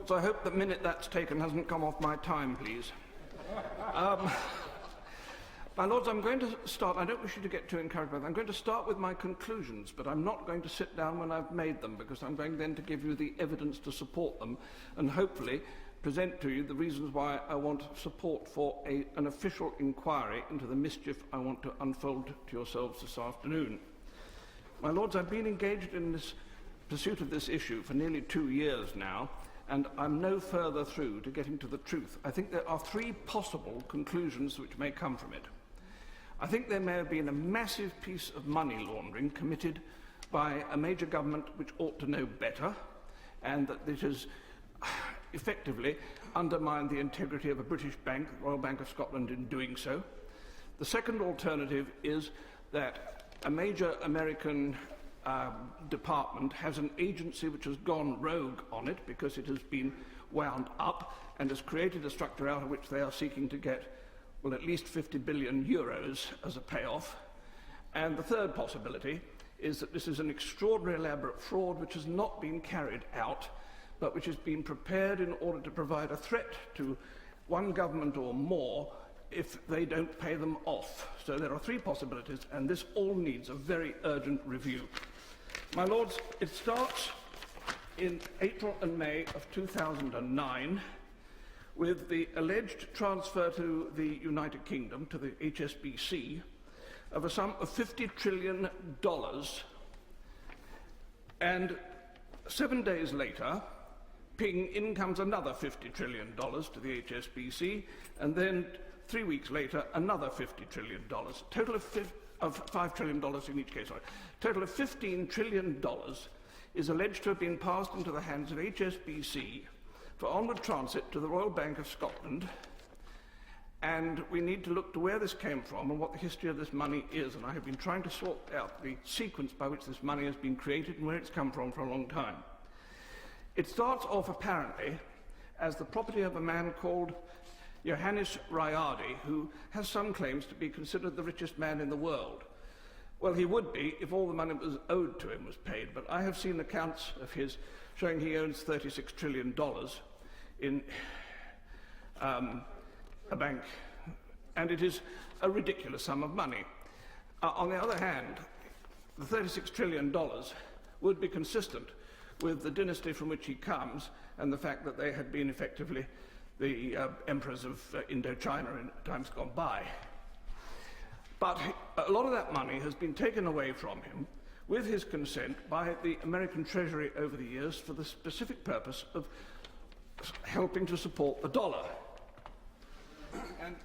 Lords, I hope the minute that's taken hasn't come off my time, please. My Lords, I'm going to start, I don't wish you to get too encouraged by that. I'm going to start with my conclusions, but I'm not going to sit down when I've made them, because I'm going then to give you the evidence to support them, and hopefully present to you the reasons why I want support for an official inquiry into the mischief I want to unfold to yourselves this afternoon. My Lords, I've been engaged in this pursuit of this issue for nearly 2 years now, and I'm no further through to getting to the truth. I think there are 3 possible conclusions which may come from it. I think there may have been a massive piece of money laundering committed by a major government which ought to know better, and that it has effectively undermined the integrity of a British bank, the Royal Bank of Scotland, in doing so. The second alternative is that a major American department has an agency which has gone rogue on it because it has been wound up and has created a structure out of which they are seeking to get, well, at least 50 billion euros as a payoff. And the third possibility is that this is an extraordinary elaborate fraud which has not been carried out, but which has been prepared in order to provide a threat to one government or more if they don't pay them off. So there are 3 possibilities, and this all needs a very urgent review. My Lords, it starts in April and May of 2009 with the alleged transfer to the United Kingdom, to the HSBC, of a sum of $50 trillion, and 7 days later, ping, in comes another $50 trillion to the HSBC, and then 3 weeks later, another $50 trillion. Total of $5 trillion in each case, sorry. Total of $15 trillion is alleged to have been passed into the hands of HSBC for onward transit to the Royal Bank of Scotland, and we need to look to where this came from and what the history of this money is, and I have been trying to sort out the sequence by which this money has been created and where it's come from for a long time. It starts off, apparently, as the property of a man called Johannes Rayardi, who has some claims to be considered the richest man in the world. Well, he would be if all the money that was owed to him was paid, but I have seen accounts of his showing he owns $36 trillion in a bank, and it is a ridiculous sum of money. On the other hand, the $36 trillion would be consistent with the dynasty from which he comes and the fact that they had been effectively the emperors of Indochina in times gone by. But a lot of that money has been taken away from him with his consent by the American Treasury over the years for the specific purpose of helping to support the dollar. And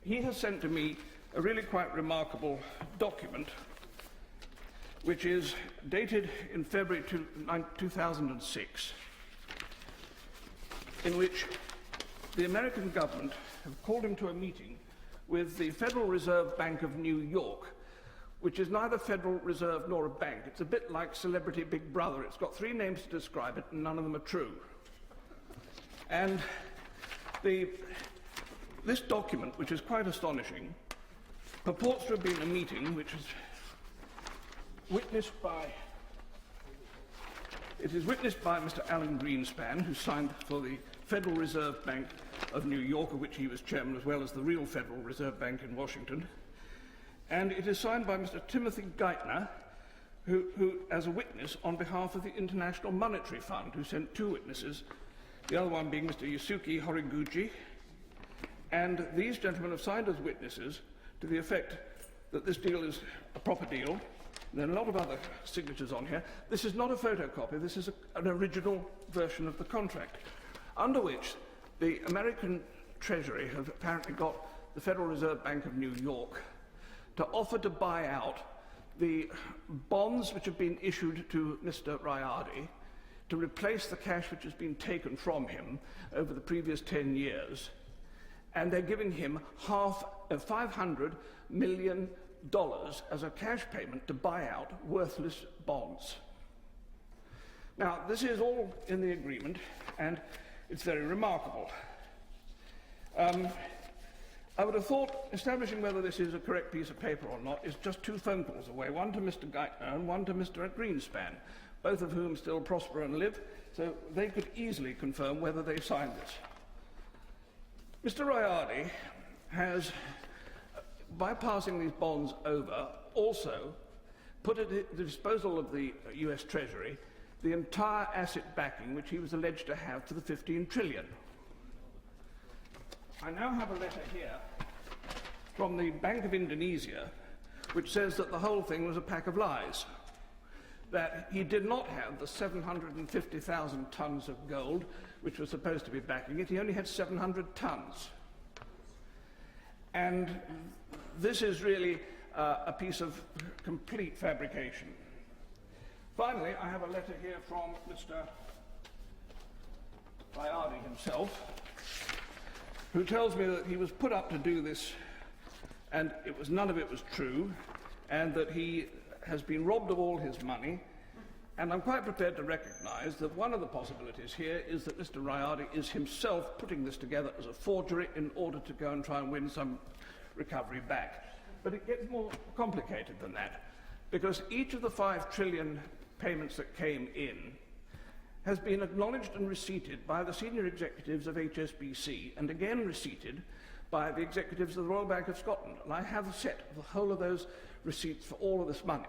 he has sent to me a really quite remarkable document which is dated in February 2006, in which the American government have called him to a meeting with the Federal Reserve Bank of New York, which is neither Federal Reserve nor a bank. It's a bit like Celebrity Big Brother. It's got 3 names to describe it, and none of them are true. And this document, which is quite astonishing, purports to have been a meeting which is witnessed by Mr. Alan Greenspan, who signed for the Federal Reserve Bank of New York, of which he was chairman, as well as the real Federal Reserve Bank in Washington. And it is signed by Mr. Timothy Geithner, who as a witness on behalf of the International Monetary Fund, who sent 2 witnesses, the other one being Mr. Yusuke Horiguchi. And these gentlemen have signed as witnesses to the effect that this deal is a proper deal. There are a lot of other signatures on here. This is not a photocopy, this is an original version of the contract, under which the American Treasury have apparently got the Federal Reserve Bank of New York to offer to buy out the bonds which have been issued to Mr. Rayardi to replace the cash which has been taken from him over the previous 10 years. And they're giving him half of $500 million as a cash payment to buy out worthless bonds. Now, this is all in the agreement, and it's very remarkable. I would have thought establishing whether this is a correct piece of paper or not is just 2 phone calls away, one to Mr. Geithner and one to Mr. Greenspan, both of whom still prosper and live, so they could easily confirm whether they signed this. Mr. Rayardi has, by passing these bonds over, also put at the disposal of the US Treasury the entire asset backing which he was alleged to have for the 15 trillion. I now have a letter here from the Bank of Indonesia which says that the whole thing was a pack of lies, that he did not have the 750,000 tons of gold which was supposed to be backing it. He only had 700 tons. And this is really a piece of complete fabrication. Finally, I have a letter here from Mr. Rayardi himself, who tells me that he was put up to do this and none of it was true, and that he has been robbed of all his money. And I'm quite prepared to recognise that one of the possibilities here is that Mr. Rayardi is himself putting this together as a forgery in order to go and try and win some recovery back. But it gets more complicated than that, because each of the 5 trillion payments that came in has been acknowledged and receipted by the senior executives of HSBC, and again receipted by the executives of the Royal Bank of Scotland. And I have a set of the whole of those receipts for all of this money.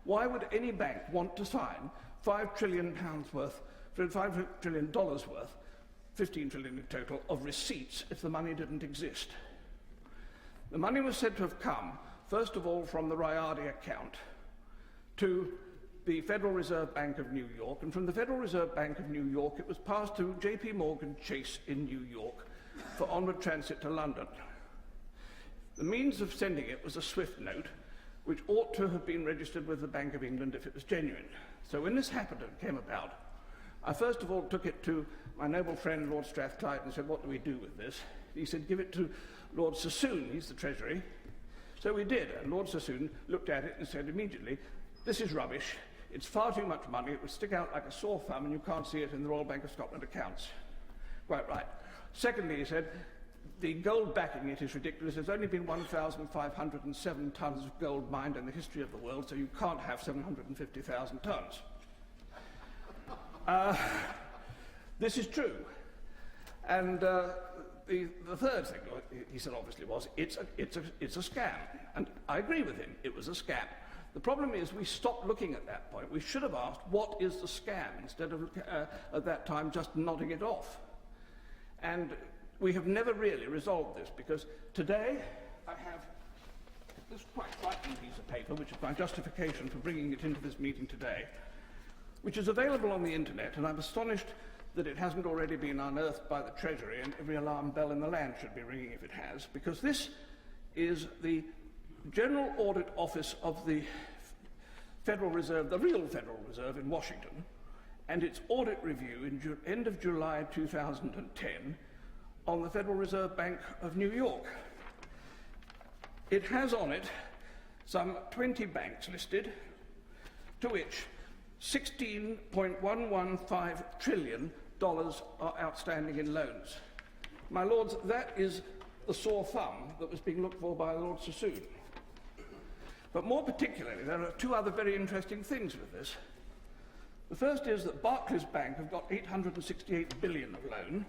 Why would any bank want to sign £5 trillion worth, $5 trillion worth, 15 trillion in total, of receipts if the money didn't exist? The money was said to have come, first of all, from the Rayardi account to the Federal Reserve Bank of New York, and from the Federal Reserve Bank of New York it was passed to JP Morgan Chase in New York for onward transit to London. The means of sending it was a SWIFT note, which ought to have been registered with the Bank of England if it was genuine. So when this happened and came about, I first of all took it to my noble friend Lord Strathclyde and said, what do we do with this? He said, give it to Lord Sassoon, he's the Treasury. So we did, and Lord Sassoon looked at it and said immediately, this is rubbish, it's far too much money, it would stick out like a sore thumb and you can't see it in the Royal Bank of Scotland accounts. Quite right. Secondly, he said, the gold backing it is ridiculous. There's only been 1,507 tons of gold mined in the history of the world, so you can't have 750,000 tons. This is true. And the third thing he said obviously was, it's a scam. And I agree with him, it was a scam. The problem is we stopped looking at that point. We should have asked, what is the scam, instead of, at that time, just nodding it off. And we have never really resolved this, because today I have this quite frightening piece of paper, which is my justification for bringing it into this meeting today, which is available on the internet, and I'm astonished that it hasn't already been unearthed by the Treasury, and every alarm bell in the land should be ringing if it has, because this is the General Audit Office of the Federal Reserve, the real Federal Reserve in Washington, and its audit review in end of July 2010 on the Federal Reserve Bank of New York. It has on it some 20 banks listed, to which $16.115 trillion are outstanding in loans. My lords, that is the sore thumb that was being looked for by Lord Sassoon. But more particularly, there are 2 other very interesting things with this. The first is that Barclays Bank have got 868 billion of loan.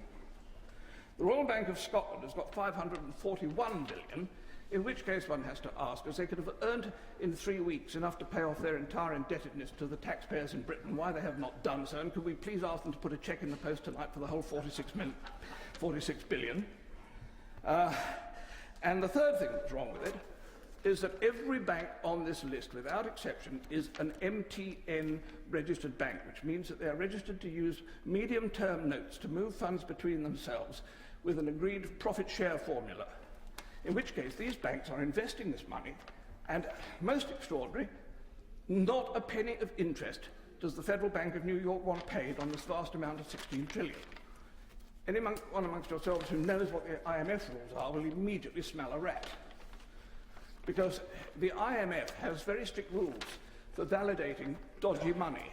The Royal Bank of Scotland has got 541 billion, in which case one has to ask, as they could have earned in 3 weeks enough to pay off their entire indebtedness to the taxpayers in Britain, why they have not done so, and could we please ask them to put a cheque in the post tonight for the whole 46 billion. And the third thing that's wrong with it is that every bank on this list, without exception, is an MTN registered bank, which means that they are registered to use medium-term notes to move funds between themselves with an agreed profit share formula, in which case these banks are investing this money, and most extraordinary, not a penny of interest does the Federal Bank of New York want paid on this vast amount of 16 trillion. Anyone amongst yourselves who knows what the IMF rules are will immediately smell a rat, because the IMF has very strict rules for validating dodgy money.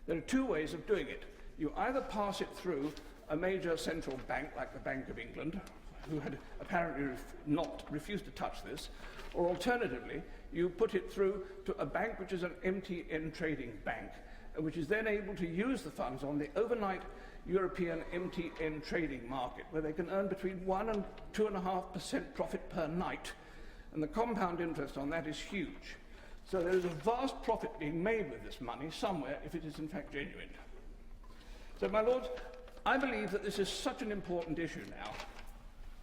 There are 2 ways of doing it. You either pass it through a major central bank like the Bank of England, who had apparently refused to touch this, or alternatively, you put it through to a bank which is an MTN trading bank, which is then able to use the funds on the overnight European MTN trading market, where they can earn between 1 and 2.5% profit per night. And the compound interest on that is huge. So there is a vast profit being made with this money somewhere if it is in fact genuine. So, my Lords, I believe that this is such an important issue now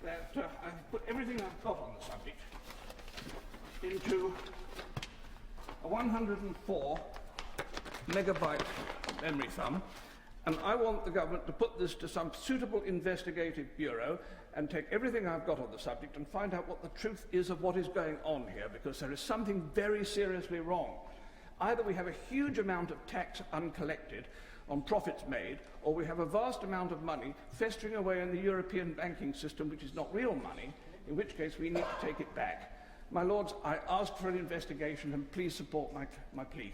that I've put everything I've got on the subject into a 104 megabyte memory thumb, and I want the government to put this to some suitable investigative bureau and take everything I've got on the subject and find out what the truth is of what is going on here, because there is something very seriously wrong. Either we have a huge amount of tax uncollected on profits made, or we have a vast amount of money festering away in the European banking system, which is not real money, in which case we need to take it back. My Lords, I ask for an investigation, and please support my plea.